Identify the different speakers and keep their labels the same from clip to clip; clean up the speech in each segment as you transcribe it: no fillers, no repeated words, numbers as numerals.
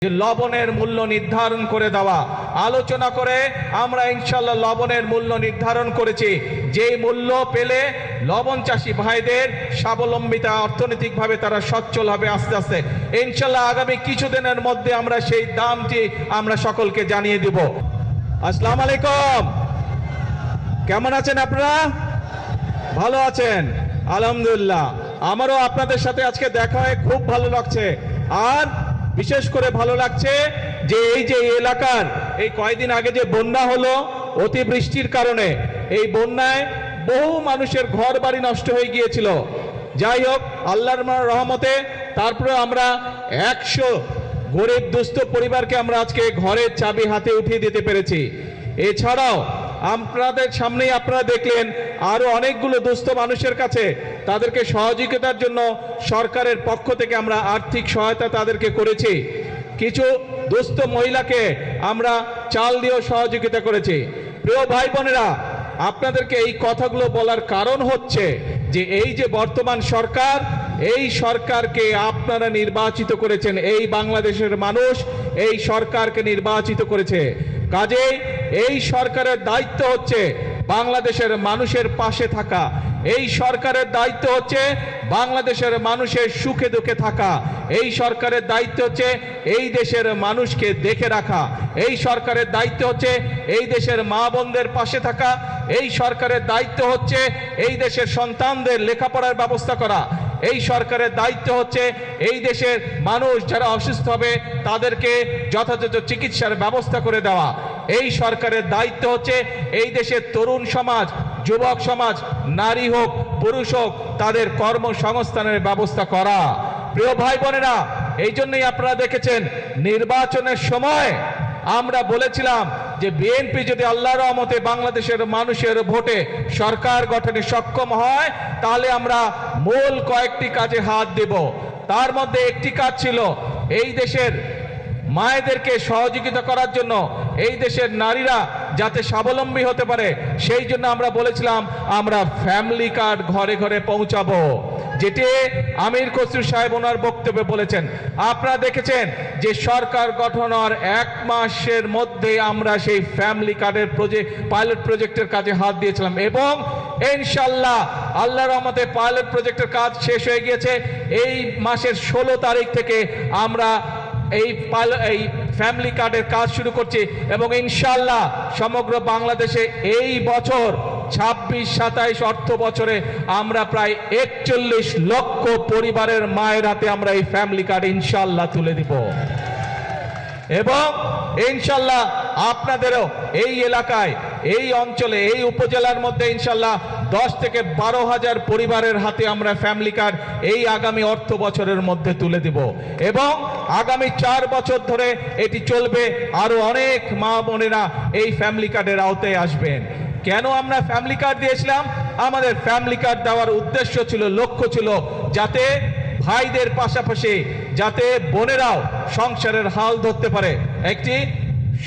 Speaker 1: লবণের মূল্য নির্ধারণ করে দেওয়া আলোচনা করে আমরা ইনশাআল্লাহ লবণের মূল্য নির্ধারণ করেছি। যে মূল্য পেলে লবণ চাষী ভাইদের স্বাবলম্বিতা অর্থনৈতিকভাবে তারা সচ্ছল হবে আস্তে আস্তে। ইনশাআল্লাহ আগামী কিছুদিনের মধ্যে আমরা সেই দামটি আমরা সকলকে জানিয়ে দেব। আসসালামু আলাইকুম, কেমন আছেন আপনারা? ভালো আছেন? আলহামদুলিল্লাহ, আমারও আপনাদের সাথে আজকে দেখা হয়ে খুব ভালো লাগছে। আর বিশেষ করে ভালো লাগছে যে এই যে এলাকার এই কয়েকদিন আগে যে বন্যা হলো অতিবৃষ্টির কারণে, এই বন্যায় বহু মানুষের ঘর বাড়ি নষ্ট হয়ে গিয়েছিল। যাই হোক, আল্লাহর রহমতে তারপরে আমরা 100 গরিব দুস্থ পরিবারকে আমরা আজকে ঘরের চাবি হাতে উঠিয়ে দিতে পেরেছি। এছাড়াও আপনাদের সামনেই আপনারা দেখলেন আরো অনেকগুলো দুস্থ মানুষের কাছে তাদেরকে সহযোগিতার জন্য সরকারের পক্ষ থেকে আমরা আর্থিক সহায়তা তাদেরকে করেছি। কিছু দুস্থ মহিলাকে আমরা চাল দিয়েও সহযোগিতা করেছি। প্রিয় ভাই বোনেরা, আপনাদেরকে এই কথাগুলো বলার কারণ হচ্ছে যে এই যে বর্তমান সরকার, এই সরকারকে আপনারা নির্বাচিত করেছেন, এই বাংলাদেশের মানুষ এই সরকারকে নির্বাচিত করেছে। কাজেই এই সরকারের দায়িত্ব হচ্ছে বাংলাদেশের মানুষের পাশে থাকা। এই সরকারের দায়িত্ব হচ্ছে বাংলাদেশের মানুষের সুখে দুঃখে থাকা। এই সরকারের দায়িত্ব হচ্ছে এই দেশের মানুষকে দেখে রাখা। এই সরকারের দায়িত্ব হচ্ছে এই দেশের মা বোনদের পাশে থাকা। এই সরকারের দায়িত্ব হচ্ছে এই দেশের সন্তানদের লেখাপড়ার ব্যবস্থা করা। এই সরকারের দায়িত্ব হচ্ছে এই দেশের মানুষ যারা অসুস্থ হবে তাদেরকে যথাযথ চিকিৎসার ব্যবস্থা করে দেওয়া। এই সরকারের দায়িত্ব হচ্ছে এই দেশের তরুণ সমাজ, যুবক সমাজ, নারী হোক পুরুষ হোক, তাদের কর্মসংস্থানের ব্যবস্থা করা। প্রিয় ভাই বোনেরা, এই জন্যই আপনারা দেখেছেন নির্বাচনের সময় আমরা বলেছিলাম যে বিএনপি যদি আল্লাহর রহমতে বাংলাদেশের মানুষের ভোটে সরকার গঠনে সক্ষম হয় তাহলে আমরা মূল কয়েকটি কাজে হাত দেব। তার মধ্যে একটি কাজ ছিল এই দেশের মায়েদেরকে সহযোগিতা করার জন্য, এই দেশের নারীরা যাতে স্বাবলম্বী হতে পারে সেই জন্য আমরা বলেছিলাম আমরা ফ্যামিলি কার্ড ঘরে ঘরে পৌঁছাবো, যেটি আমির খসরু সাহেব ওনার বক্তব্যে বলেছেন। আপনারা দেখেছেন যে সরকার গঠন হওয়ার 1 মাসের মধ্যে আমরা সেই ফ্যামিলি কার্ডের পাইলট প্রজেক্টের কাজে হাত দিয়েছিলাম এবং ইনশাআল্লাহ আল্লাহর রহমতে পাইলট প্রজেক্টের কাজ শেষ হয়ে গিয়েছে। এই মাসের 16 তারিখ থেকে আমরা এই ফ্যামিলি কার্ডের কাজ শুরু করছি এবং ইনশাআল্লাহ সমগ্র বাংলাদেশে এই বছর 26-27 অর্থ বছরে আমরা প্রায় 41 লক্ষ পরিবারের মায়ের হাতে আমরা এই ফ্যামিলি কার্ড ইনশাআল্লাহ তুলে দিব এবং ইনশাআল্লাহ আপনাদেরও এই এলাকায়, এই অঞ্চলে, এই উপজেলার মধ্যে ইনশাআল্লাহ 10 থেকে 12 হাজার পরিবারের হাতে আমরা ফ্যামিলি কার্ড এই আগামী অর্থ বছরের মধ্যে তুলে দিব এবং আগামী 4 বছর ধরে এটি চলবে। আরো অনেক মা বোনেরা এই ফ্যামিলি কার্ডের আওতায় আসবেন। কেন আমরা ফ্যামিলি কার্ড দিয়েছিলাম? আমাদের ফ্যামিলি কার্ড দেওয়ার উদ্দেশ্য ছিল, লক্ষ্য ছিল যাতে ভাইদের পাশাপাশি যাতে বোনেরাও সংসারের হাল ধরতে পারে, একটি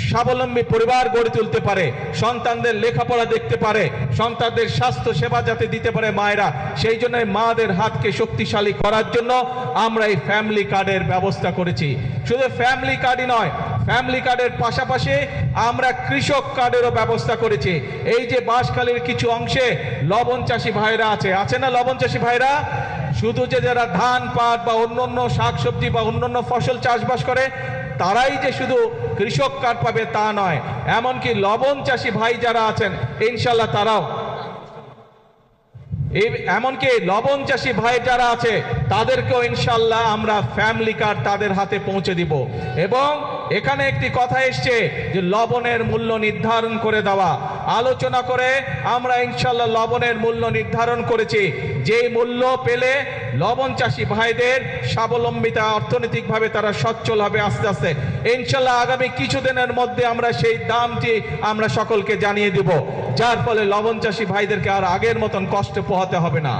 Speaker 1: স্বাবলম্বী পরিবার গড়ে তুলতে পারে, সন্তানদের লেখাপড়া দেখতে পারে, সন্তানদের স্বাস্থ্য সেবা যাতে দিতে পারে মায়েরা। সেই জন্য মাদের হাতকে শক্তিশালী করার জন্য আমরা এই ফ্যামিলি কার্ডের ব্যবস্থা করেছি। শুধু ফ্যামিলি কার্ডই নয়, ফ্যামিলি কার্ডের পাশাপাশি আমরা কৃষক কার্ডেরও ব্যবস্থা করেছি। এই যে বাঁশখালীর কিছু অংশে লবণ চাষী ভাইরা আছে না, লবণ চাষী ভাইরা শুধু যে যারা ধান পাট বা অন্যান্য শাকসবজি বা অন্যান্য ফসল চাষবাস করে তারাই যে শুধু কৃষক কার্ড পাবে তা নয়, এমনকি লবণ চাষী ভাই যারা আছেন ইনশাআল্লাহ তারাও, এমনকি লবণ চাষী ভাই যারা আছে তাদেরকেও ইনশাআল্লাহ আমরা ফ্যামিলি কার্ড তাদের হাতে পৌঁছে দিব। এবং এখানে একটি কথা এসছে যে লবণের মূল্য নির্ধারণ করে দেওয়া আলোচনা করে আমরা ইনশাআল্লাহ লবণের মূল্য নির্ধারণ করেছি। যে মূল্য পেলে লবণ চাষী ভাইদের স্বাবলম্বিতা অর্থনৈতিকভাবে তারা সচ্ছল হবে আস্তে আস্তে। ইনশাআল্লাহ আগামী কিছুদিনের মধ্যে আমরা সেই দামটি আমরা সকলকে জানিয়ে দেব, যার ফলে লবণ চাষী ভাইদেরকে আর আগের মতন কষ্ট পোহাতে হবে না।